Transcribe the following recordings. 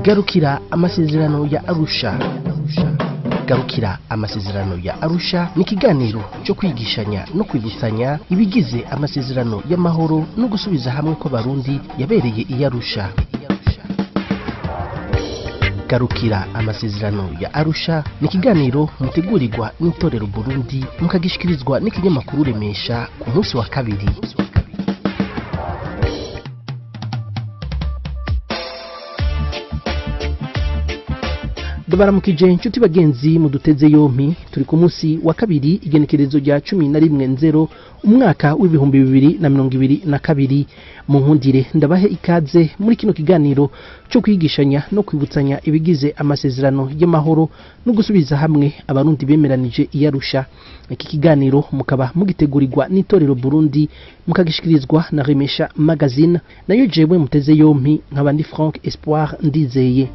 Garukira amasezerano ya Arusha. Garukira amasezerano ya Arusha ni ikiganiro cyo kwigishanya no kwibutsanya ibigize amasezerano y'amahoro no gusubiza hamwe kw'abarundi yabereye i Arusha. Garukira amasezerano ya Arusha ni ikiganiro mutegurirwa n'itorero Burundi mukagishikirizwa n'ikinyamakuru Remesha ku munsi wa kabiri. Baramukije inshuti bagenzi muduteze yompi, turi ku munsi wa kabiri igenekerezo rya 11/0 umwaka w'ibihumbi 2022. Mu nkundire ndabahe ikaze muri kino kiganiro cyo kwigishanya no kwibutsanya ibigize amasezerano y'amahoro no gusubiza hamwe abarundi bemeranije i Arusha. Iki kiganiro mukaba mugitegurirwa n'itorero Burundi mukagishikirizwa na Remesha magazine, nayo jewe muteze yompi nkaba ndi Franck Espoir NDIZEYE.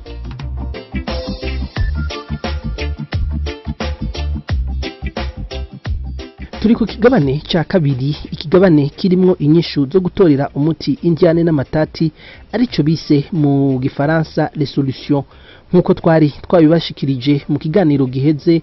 Turi ku kigabane cya kabiri, ikigabane kirimo inyishu zo gutorera umuti injyane n'amatati arico bise mu gifaransa les solutions, nkuko twabibashikirije mu kiganiro giheze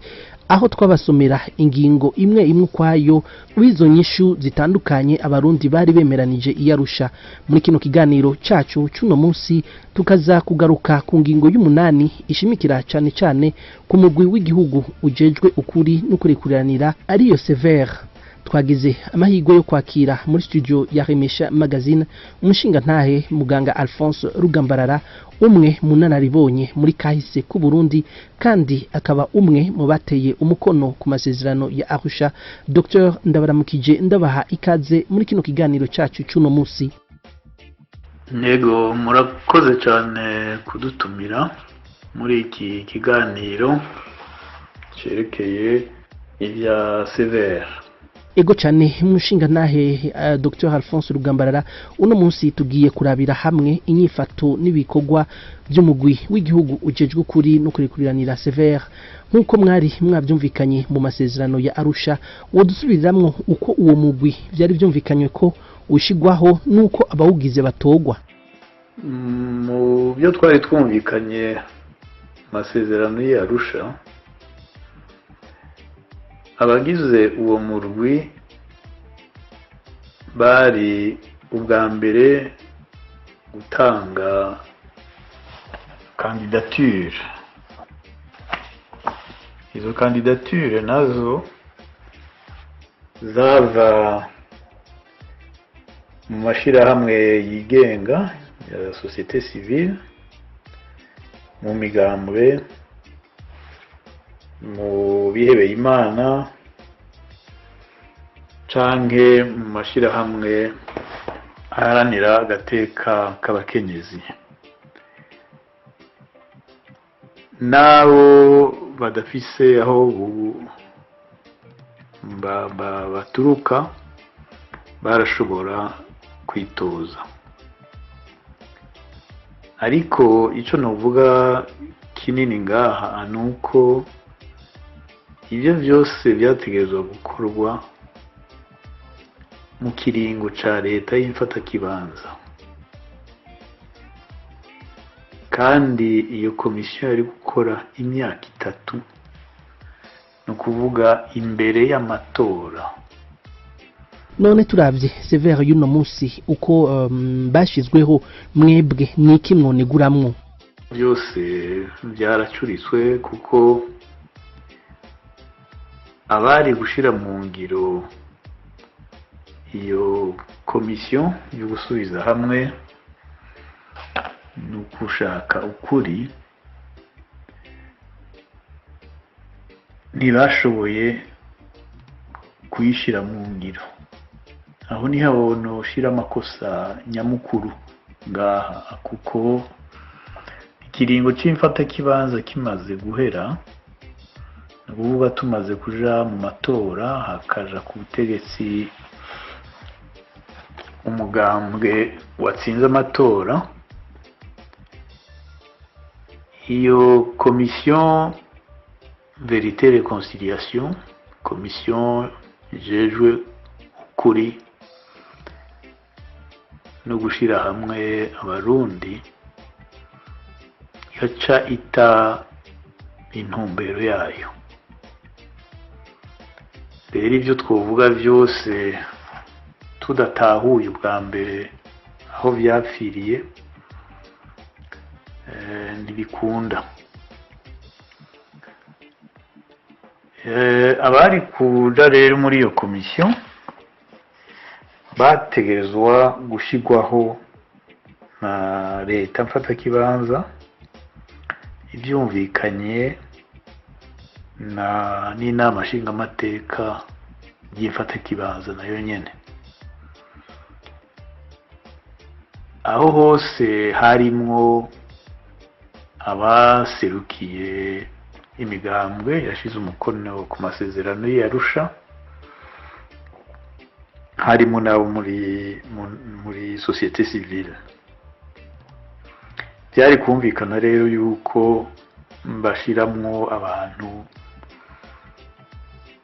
aho twabasomera ingingo imwe imwe kwayo wizo nyishu zitandukanye abarundi bari bemeranije i Arusha. Muri kino kiganiro cyacu cy'uno munsi tukaza kugaruka ku ngingo y'umunani ishimikira cyane cyane ku mugwi w'igihugu ujejwe ukuri n'ukurikuranira ariyo CVR. Twagize amahirwe yo kwakira muri studio ya Remesha magazine umushinga ntahe muganga Alphonse RUGAMBARARA, umwe mu nanaribonye muri kahise ku Burundi kandi akaba umwe mu bateye umukono ku masezerano ya Arusha. Dr Ndabaramukije ndabaha ikaze muri kino kiganiro cyacu cy'uno munsi. Nego murakoze cyane kudutumira muri iki kiganiro cyerekeye ibya CVR. Ego cyane umushinga nahe Dr Alphonse RUGAMBARARA, uno munsi tugiye kurabira hamwe inyifato n'ibikorwa by'umugwi w'igihugu ujejwe kuri no kurikuranira CVR nkuko mwari mwabyumvikanye mu masezerano ya Arusha. Wodusubiramwo uko uwo mugwi byari byumvikanywe ko ushigwaho nuko abawugize batogwa. Mu byo twari twumvikanye masezerano ya Arusha, abagize uwo murwi bari ubwa mbere gutanga candidature. Izo candidature nazo zava mu mashirahamwe yigenga ya société civile, mu migambwe, mu bihebeye Imana canke mu mashirahamwe aharanira agateka k'abakenyezi. Nabo badafise aho baturuka barashobora kwitoza. Ariko ico novuga kinini ngaha nuko ibyo byose byategerezwa gukorwa mu kiringo ca leta y'imfata kibanza, kandi iyo komisiyo yari gukora imyaka 3, no kuvuga imbere y'amatora. None turavye CVR y'uno munsi uko bashizweho, mwebwe niki mwoneguramwo? Byose byaracuriswe kuko abari gushira mu ngiro iyo komisiyo yo gusubiza hamwe no gushaka ukuri ntibashoboye kuyishira mu ngiro. Aho ni habono shira amakosa nyamukuru ngaha, kuko ikiringo c'imfata kibanza kimaze guhera, ububa tumaze kuja mu matora, hakaja ku butegetsi umugambwe watsinze amatora. Iyo commission vérité réconciliation, commission jejwe ukuri no gushira hamwe abarundi yaca ita intumbero yayo. Rero ibyo twovuga byose tudatahuye ubwa mbere aho byapfiriye ntibikunda. Abari kuja rero muri iyo komisiyo bategerezwa gushigwaho na leta mfatakibanza ibyumvikanye n'inama nshingamateka y'imfatakibanza nayo nyene. Aho hose harimwo abaserukiye imigambwe yashize umukono ku masezerano ya Arusha, harimo nabo muri société civile. Byari kumvikana rero yuko bashiramwo abantu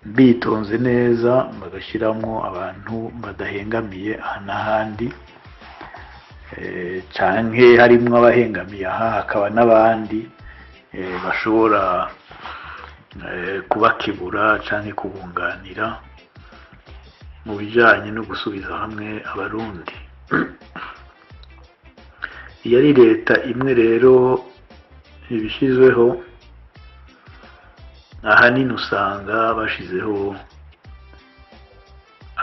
bitonze neza, bagashiramwo abantu badahengamiye aha n'ahandi, canke harimwo abahengamiye aha hakaba n'abandi bashobora kubakebura canke kubunganira mu bijanye no gusubiza hamwe abarundi. Iyo ari leta imwe rero ibishizweho, ahanini usanga bashizeho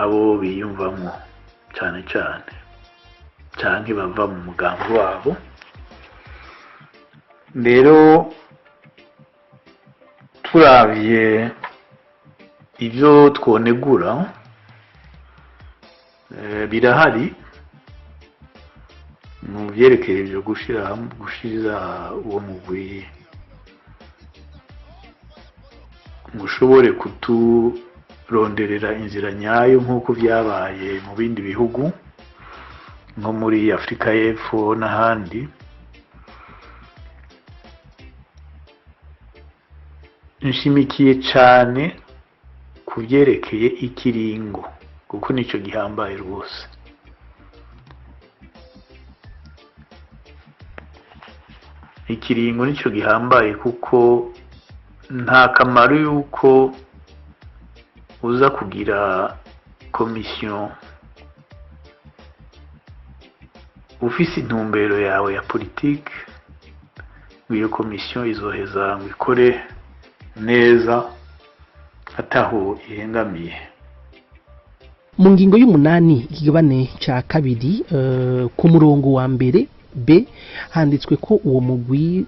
abo biyumvamo cane cane canke bava mu mugambi wabo. Rero turavye ivyo twonegura birahari mu vyerekeye ivyo gushira uwo mugwi ngo ushobore kuturonderera inzira nyayo nk'uko vyabaye mu bindi bihugu nko muri Afrika y'Epfo n'ahandi. Nshimikiye cane ku vyerekeye ikiringo kuko nico gihambaye rwose. Ikiringo nico gihambaye kuko nta kamaro yuko uza kugira komisiyo ufise intumbero yawe ya politike, iyo komisiyo izoheza ngo ikore neza ataho ihengamiye. Mu ngingo y'umunani ikigabane ca kabiri ku murongo wa mbere B handitswe ko uwo mugwi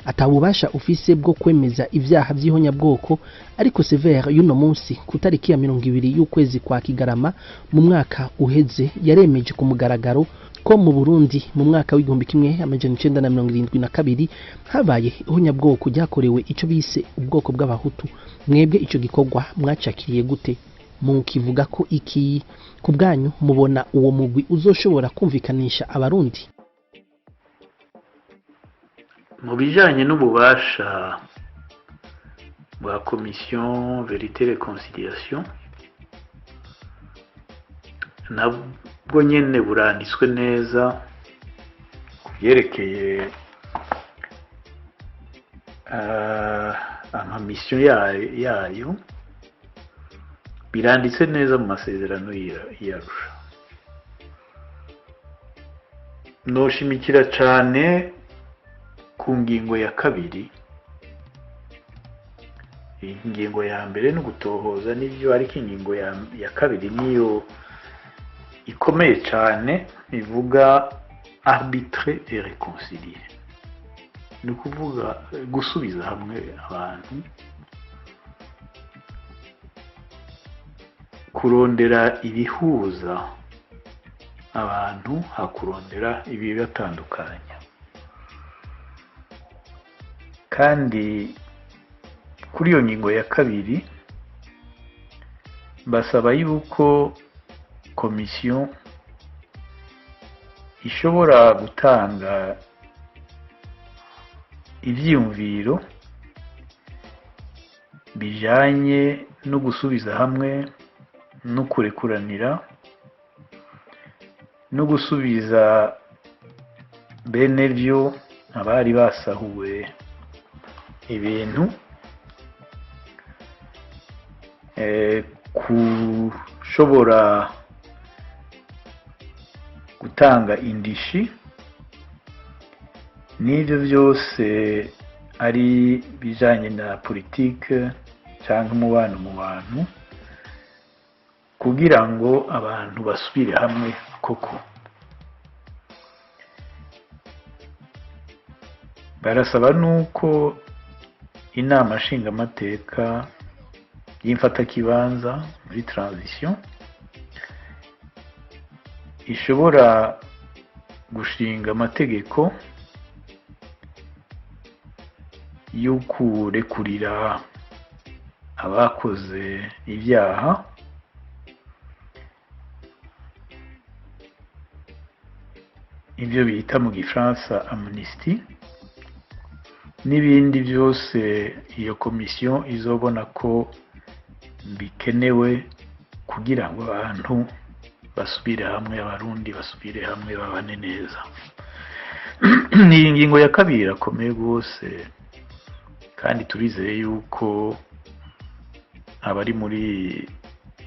atabubasha ufise bwo kwemeza ivyaha vy'ihonyabwoko, ariko CVR y'uno munsi ku tariki ya 20 y'ukwezi kwa Kigarama mu mwaka uheze yaremeje ku mugaragaro ko mu Burundi mu mwaka w'1972 habaye ihonyabwoko ryakorewe ico bise ubwoko bw'abahutu. Mwebwe ico gikorwa mwacakiriye gute? Mukivuga ko iki ku bwanyu mubona uwo mugwi uzoshobora kumvikanisha abarundi? Mu bijanye n'ububasha bwa commission vérité réconciliation, nabwo nyene buranditswe neza kuvyerekeye amamisyon yayo, biranditse neza mu masezerano y'Arusha. Noshimikira cane ku ngingo ya kabiri. Ingingo ya mbere no gutohoza n'ivyo, ariko ingingo ya kabiri niyo ikomeye cane, ivuga arbitrer et réconcilier, ni ukuvuga gusubiza hamwe abantu, kurondera ibihuza abantu hakurondera ibibatandukanya. Kandi kuri iyo ngingo ya kabiri basaba yuko komisiyo ishobora gutanga ivyiyumviro bijanye no gusubiza hamwe no kurekuranira no gusubiza bene vyo abari basahuwe ibintu, kushobora gutanga indishi, n'ibyo byose ari bijanye na politike cyangwa umubano mu bantu, kugira ngo abantu basubire hamwe koko. Barasaba nuko inama nshingamateka y'imfatakibanza muri transition ishobora gushinga amategeko yo kurekurira abakoze ibyaha, ibyo bita mu gifaransa amnesty, n'ibindi byose iyo komisiyo izobona ko bikenewe kugira ngo abantu basubire hamwe, abarundi basubire hamwe, babane neza. Ni ingingo ya kabiri irakomeye rwose, kandi turizeye yuko abari muri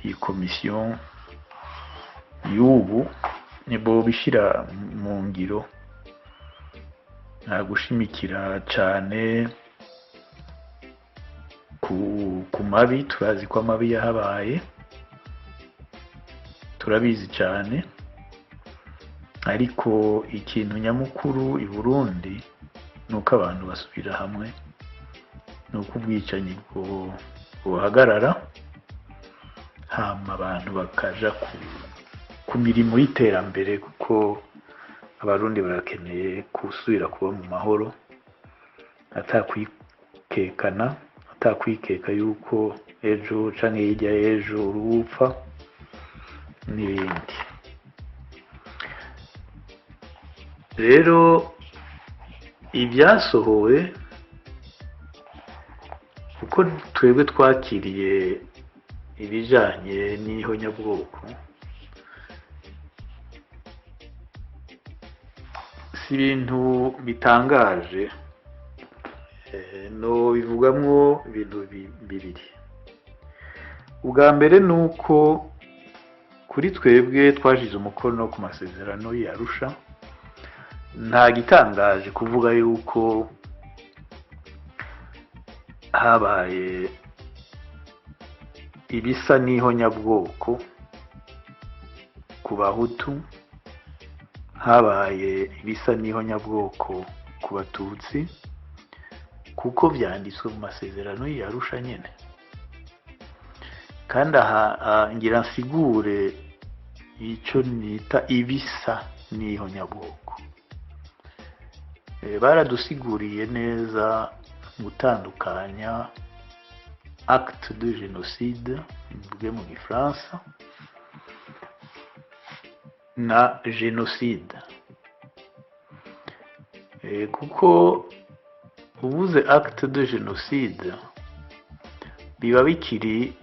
iyi komisiyo y'ubu nibo bishira mu ngiro, nta gushimikira cyane ku mabi. Turazi ko amabi yahabaye, turabizi cyane, ariko ikintu nyamukuru i Burundi nuko abantu basubira hamwe, nuko ubwicanyi buhagarara, hama abantu bakaja ku mirimo y'iterambere, kuko abarundi barakeneye gusubira kuba mu mahoro, atakwikekana, atakwikeka yuko ejo canke hirya y'ejo urupfa n'ibindi. Rero ibyasohowe, kuko twebwe twakiriye ibijanye n'ihonyabwoko, si ibintu bitangaje, no bivugamwo ibintu bibiri. Ubwa mbere nuko kuri twebwe twashize umukono ku masezerano ya Arusha, nta gitangaje kuvuga yuko habaye ibisa n'ihonyabwoko ku Bahutu, habaye ibisa n'ihonyabwoko ku Batutsi, kuko vyanditswe mu masezerano ya Arusha nyene. Kandi aha ngira nsigure ico nita ibisa n'ihonyabwoko. Baradusiguriye neza gutandukanya acte de génocide mvuge mu gifaransa na génocide, kuko ubuze acte de génocide biba bikiri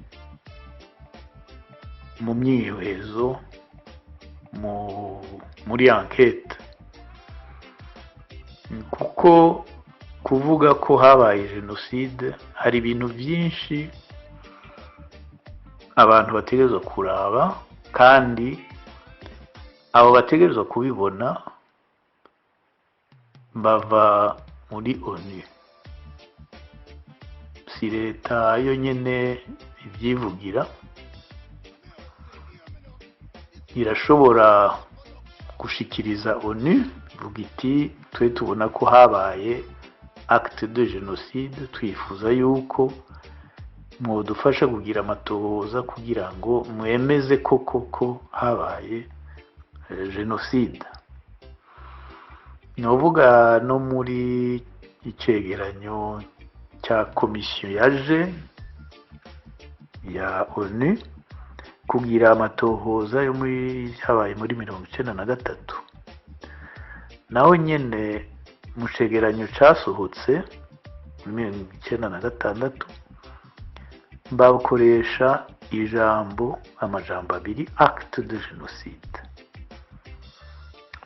mu myihwezo, muri enquête, kuko kuvuga ko habaye jenoside hari ibintu byinshi abantu bategerezwa kuraba, kandi abo bategerezwa kubibona bava muri ONU. Si leta yo nyene ibyivugira, irashobora gushikiriza ONU ivuga iti twe tubona ko habaye acte de génocide, twifuza yuko mwodufasha kugira amatohoza kugira ngo mwemeze ko habaye génocide. Novuga no muri icegeranyo cya komisiyo yaje ya ONU kugira amatohoza yo habaye muri 1993, naho nyene mu cegeranyo casohotse muri 1996 bakoresha amajambo abiri, acte de génocide.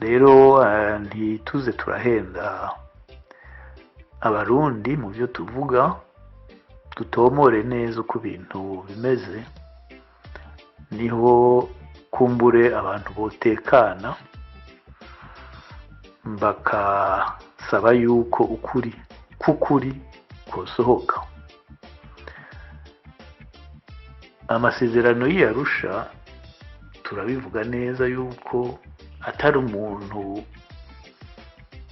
Rero ntituze turahenda abarundi mu byo tuvuga dutomore neza uko ibintu bimeze, niho kumbure abantu botekana bakasaba yuko ukuri kosohoka. Amasezerano y'Arusha turabivuga neza yuko atari umuntu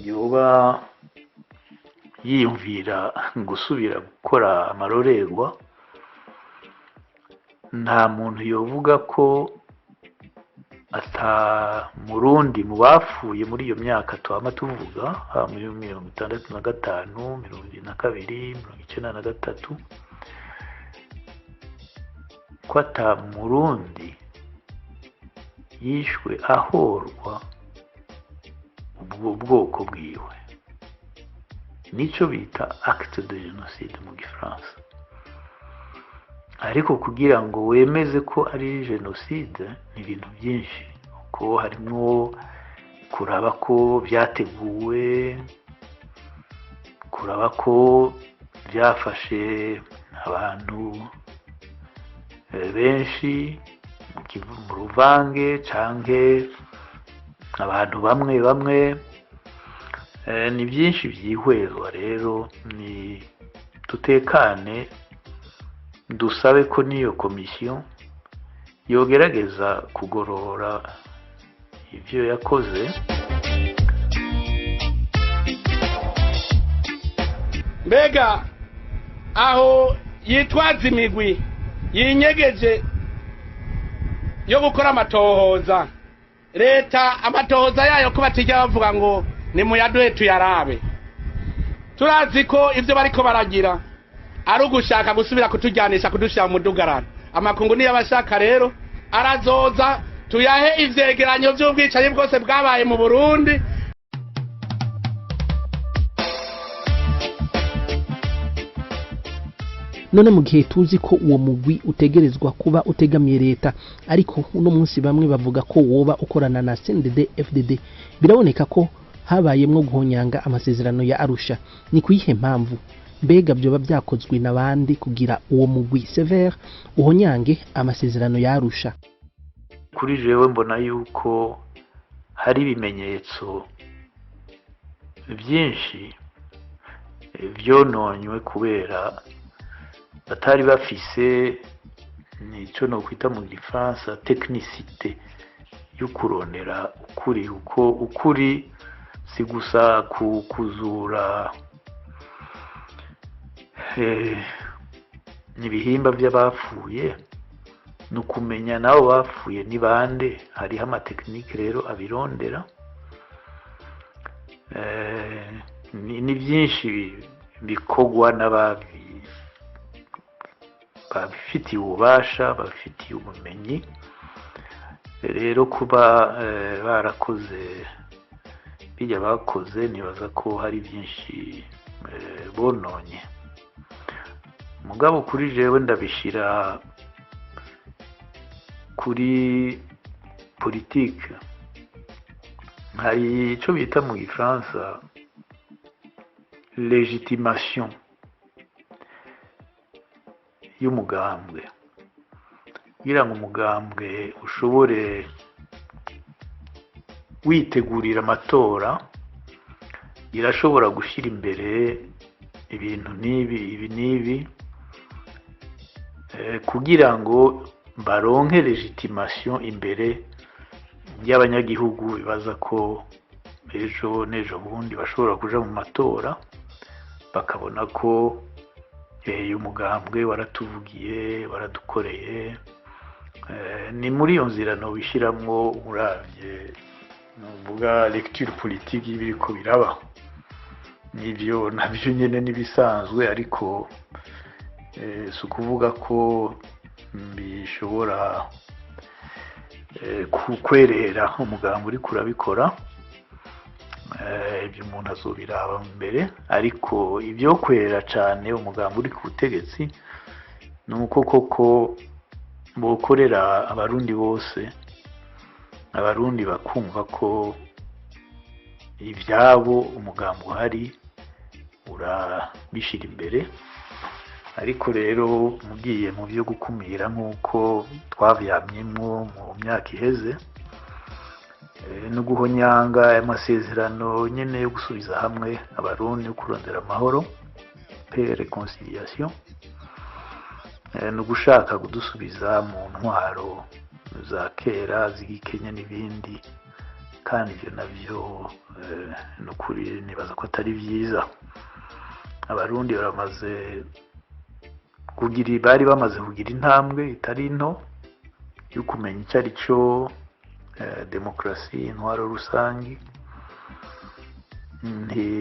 yoba yiyumvira gusubira gukora amarorerwa. Nta muntu yovuga ko ata murundi mu bapfuye muri iyo myaka twama tuvuga, muri 65, 22, 93, ko ata murundi yishwe ahorwa ubwo bwoko bwiwe. Nico bita acte de génocide mu Gifaransa. Ariko kugira ngo wemeze ko ari genocide ni ibintu byinshi, ko harimo kuraba ko byateguwe, kuraba ko byafashe abantu benshi mu ruvange canke abantu bamwe ni byinshi byihwezwa. Rero ni tutekane dusabe ko niyo komisiyo yogerageza kugorora ibyo yakoze. Mbega aho yitwaza imigwi yinyegeje yo gukora amatohoza, leta amatohoza yayo ko batijya bavuga ngo ni muyaduhe tuyarabe. Turazi ko ivyo bariko baragira ari ugushaka gusubira kutujyanisha kudushira mu dugarana. Amakungu niyo abashaka rero arazoza tuyahe ivyegeranyo vy'ubwicanyi bwose bwabaye mu Burundi. None mu gihe tuzi ko uwo mugwi utegerezwa kuba utegamiye leta, ariko uno munsi bamwe bavuga ko woba ukorana na CNDD FDD, biraboneka ko habayemwo guhonyanga amasezerano ya Arusha. Ni kuyihe mpamvu? Mbega byoba byakozwe n'abandi kugira uwo mugwi CVR uhonyange amasezerano ya Arusha? Kuri jewe mbona yuko hari ibimenyetso byinshi vyononywe kubera batari bafise nico no kwita mu Gifaransa technicité yo kurondera ukuri. Uko ukuri si gusa kuzura n'ibihimba by'abapfuye, no kumenya nabo bapfuye ni bande. Hariho amatekinike rero abirondera. Ni byinshi bikogwa babifitiye ububasha, babifitiye ubumenyi. Rero kuba barakoze bijya bakoze, nibaza ko hari byinshi bononye. Mugabo kuri jewe ndabishira kuri politique. Hari ico bita mu Gifaransa legitimation y'umugambwe. Kugira ngo umugambwe ushobore witegurira amatora, irashobora gushyira imbere ibintu n'ibi kugira ngo baronke legitimation imbere y'abanyagihugu. Bibaza ko ejo n'ejo bundi bashobora kuja mu matora bakabona ko umugambwe waratuvugiye, waradukoreye. Ni muri iyo nzira no bishiramwo uravye nuvuga lecture politique y'ibiriko biraba. Nivyo navyo nyene nibisanzwe, ariko si ukuvuga ko bishobora kukwerera umugambi uri kurabikora. Ibyo umuntu azobiraba mbere, ariko ibyo kwerera cyane umugambi uri ku butegetsi nuko koko bokorera abarundi bose, abarundi bakumva ko ibyabo umugambi uhari urabishira imbere, ariko rero mugiye mu byo gukumira nk'uko twavyamyemwo mu myaka iheze, no guhonyanga amasezerano nyene yo gusubiza hamwe abarundi no kurondera amahoro, paix et réconciliation, no gushaka kudusubiza mu ntwaro za kera z'igikenya n'ibindi, kandi ivyo navyo nukuri nibaza ko atari vyiza. Abarundi bari bamaze kugira intambwe itari nto yo kumenya icyo ari cyo demokarasi, intwaro rusange.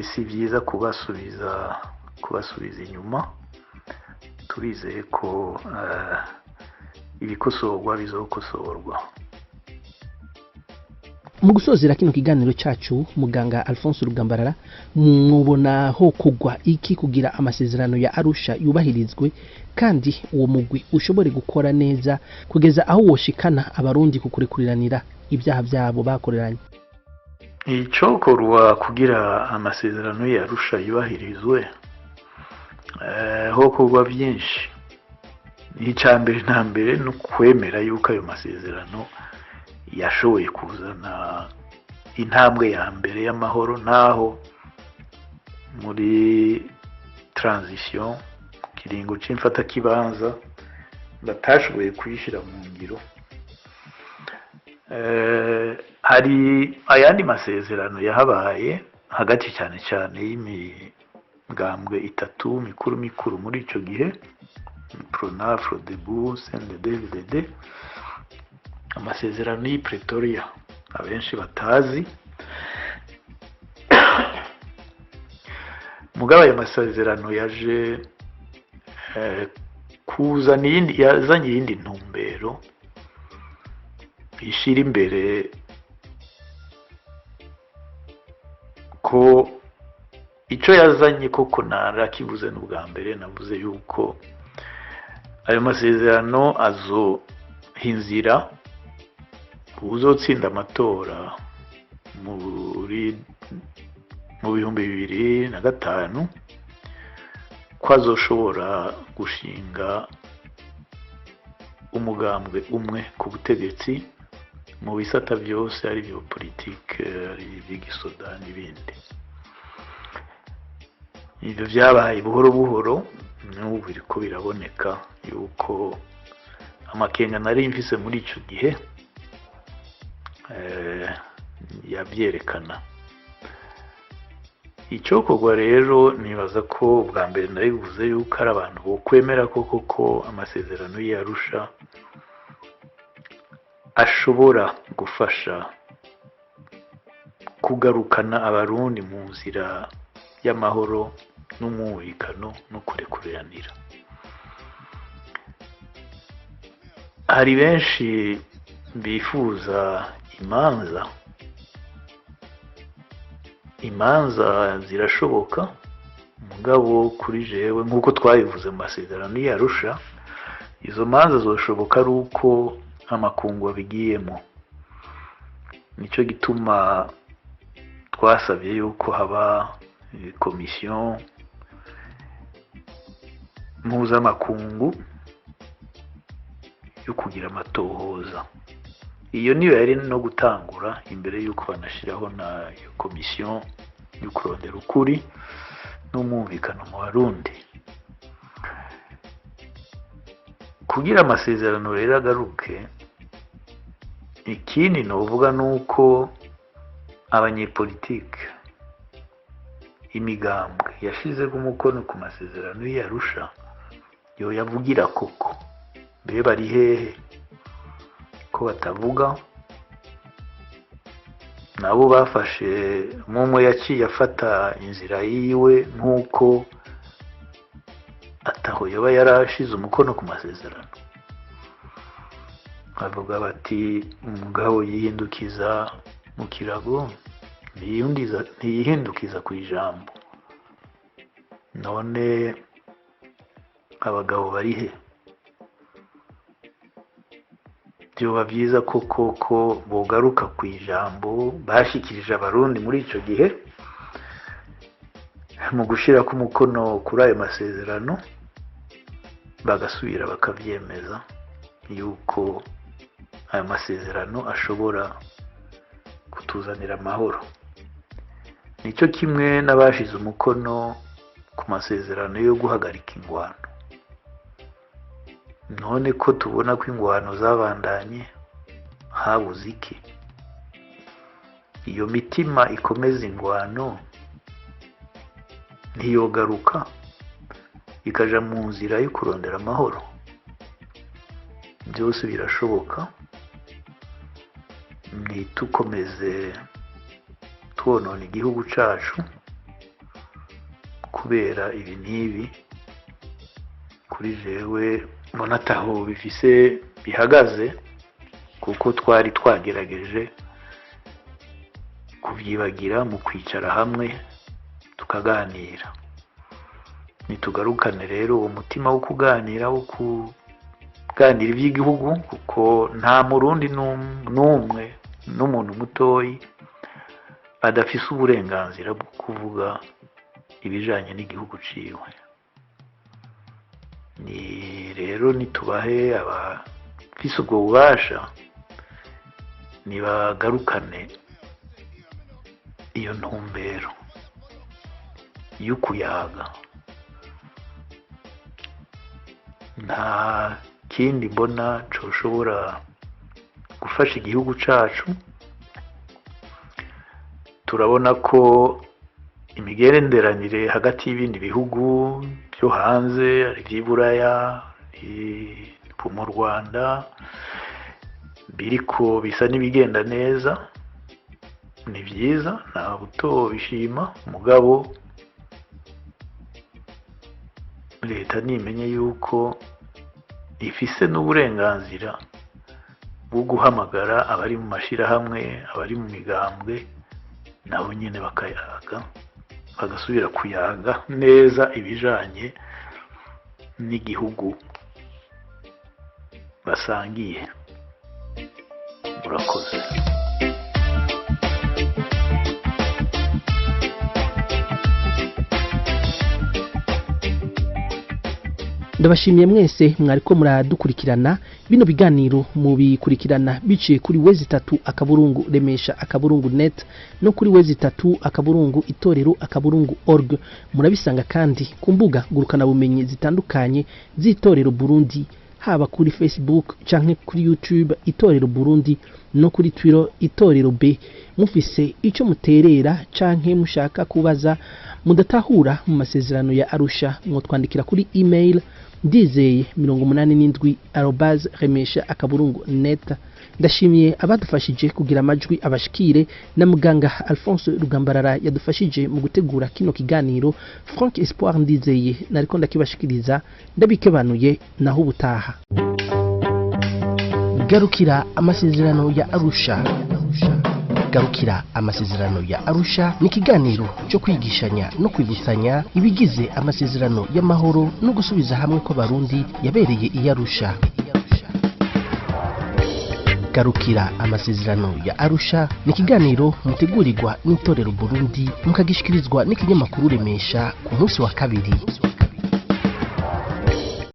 Si byiza kubasubiza inyuma. Turizeye ko ibikosorwa bizokosorwa. Mu gusozera kino kiganiro cyacu, muganga Alphonse RUGAMBARARA, mubona ho kugwa iki kugira amasezerano ya Arusha yubahirizwe kandi uwo mugwi ushobore gukora neza kugeza aho woshikana abarundi kukurekuriranira ibyaha byabo bakoreranye? Icokorwa kugira amasezerano ya Arusha yubahirizwe, ho kugwa byinshi. Icambere na mbere no kwemera yuko ayo masezerano yashoboye kuzana intambwe ya mbere y'amahoro, naho muri transition kiringo c'imfata kibanza batashoboye kuyishira mu ngiro. Hari ayandi masezerano yahabaye hagati cyane cyane y'imigambwe itatu mikuru muri ico gihe, Prona, Frodebu, CNDD-FDD, amasezerano y'i Pretoria abenshi batazi. Mugabo ayo masezerano yaje yazanye iyindi ntumbero ishira imbere ko ico yazanye koko narakivuze n'ubwa mbere. Navuze yuko ayo masezerano azohinzira uzotsinda amatora mu 2005 ko azoshobora gushinga umugambwe umwe ku butegetsi mu bisata byose, ari byo politike, ari iby'igisoda n'ibindi. Ibyo byabaye buhoro buhoro, n'ubu biriko biraboneka yuko amakenga nari mfise muri ico gihe yabyerekana. Icokorwa rero nibaza ko bwa mbere naribuze yuko ari abantu bo kwemera koko amasezerano y'Arusha ashobora gufasha kugarukana abarundi mu nzira y'amahoro n'umwumvikano no kurekuranira. Hari benshi bifuza imanza zirashoboka, mugabo kuri jewe nk'uko twabivuze mu masezerano y'Arusha, izo manza zoshoboka ari uko amakungu abigiyemo. Nico gituma twasabye yuko haba komisiyo mpuzamakungu yo kugira amatohoza. Iyo niyo yari no gutangura imbere yuko banashiraho na komisiyo yo kurondera ukuri n'umwumvikano mu Barundi. Kugira amasezerano rero agaruke, ikindi novuga nuko abanyepolitike, imigambwe yashize umukono ku masezerano y'Arusha yo yavugira koko. Mbe bari hehe ko batavuga? Nabo bafashe umwe yaciye afata inzira yiwe nk'uko ataho yaba yarashize umukono ku masezerano. Bavuga bati umugabo yihindukiza mu kirago ntiyihindukiza ku ijambo. None abagabo bari he? Byoba byiza koko bogaruka ku ijambo bashikirije abarundi muri ico gihe, mu gushira ku mukono kuri ayo masezerano bagasubira bakavyemeza yuko ayo masezerano ashobora kutuzanira amahoro. Nicyo kimwe n'abashize umukono ku masezerano yo guhagarika ingwano. None ko tubona ko ingwano zabandanye, habuze iki? Iyo mitima ikomeza ingwano ntiyogaruka ikaja mu nzira yo kurondera amahoro? Byose birashoboka. Ntitukomeze twonona igihugu cacu kubera ibi n'ibi. Kuri jewe mbona ataho bifise bihagaze, kuko twari twagerageje kuvyibagira mu kwicara hamwe tukaganira. Nitugarukane rero uwo mutima wo kuganira, wo kuganira ivy'igihugu, kuko nta murundi n'umwe n'umuntu mutoyi adafise uburenganzira bwo kuvuga ibijanye n'igihugu ciwe. Ni rero nitubahe abafise ubwo bubasha, nibagarukane iyo ntumbero y'ukuyaga. Nta kindi mbona coshobora gufasha igihugu cacu. Turabona ko imigenderanire hagati y'ibindi bihugu byo hanze, ari ivy'iburaya, mu Rwanda, biriko bisa n'ibigenda neza. Ni vyiza, nta buto bishima, mugabo leta nimenye yuko ifise n'uburenganzira bwo guhamagara abari mu mashirahamwe, abari mu migambwe, nabo nyene bakayaga, bagasubira kuyaga neza ibijanye n'igihugu basangiye. Murakoze. Ndabashimiye mwese mwariko muradukurikirana. Bino biganiro mubikurikirana biciye kuri wezi3@remesha.net no kuri wezi3@itorero.org. Murabisanga kandi ku mbuga ngurukana bumenyi zitandukanye z'itorero Burundi, haba kuri Facebook canke kuri YouTube Itorero Burundi, no kuri Twitter Itorero B. Mufise ico muterera canke mushaka kubaza mudatahura mu masezerano ya Arusha, mwotwandikira kuri email ndizeye87@remesha.net. Ndashimiye abadufashije kugira amajwi abashikire, na muganga Alphonse RUGAMBARARA yadufashije mu gutegura kino kiganiro. Franck Espoir NDIZEYE nariko ndakibashikiriza, ndabikebanuye naho ubutaha. Garukira amasezerano ya Arusha. Garukira amasezerano ya Arusha ni ikiganiro cyo kwigishanya no kwibutsanya ibigize amasezerano y'amahoro no gusubiza hamwe kw'abarundi yabereye i Arusha. Garukira amasezerano ya Arusha ni ikiganiro mutegurirwa n'itorero Burundi, mukagishikirizwa n'ikinyamakuru Remesha ku munsi wa kabiri.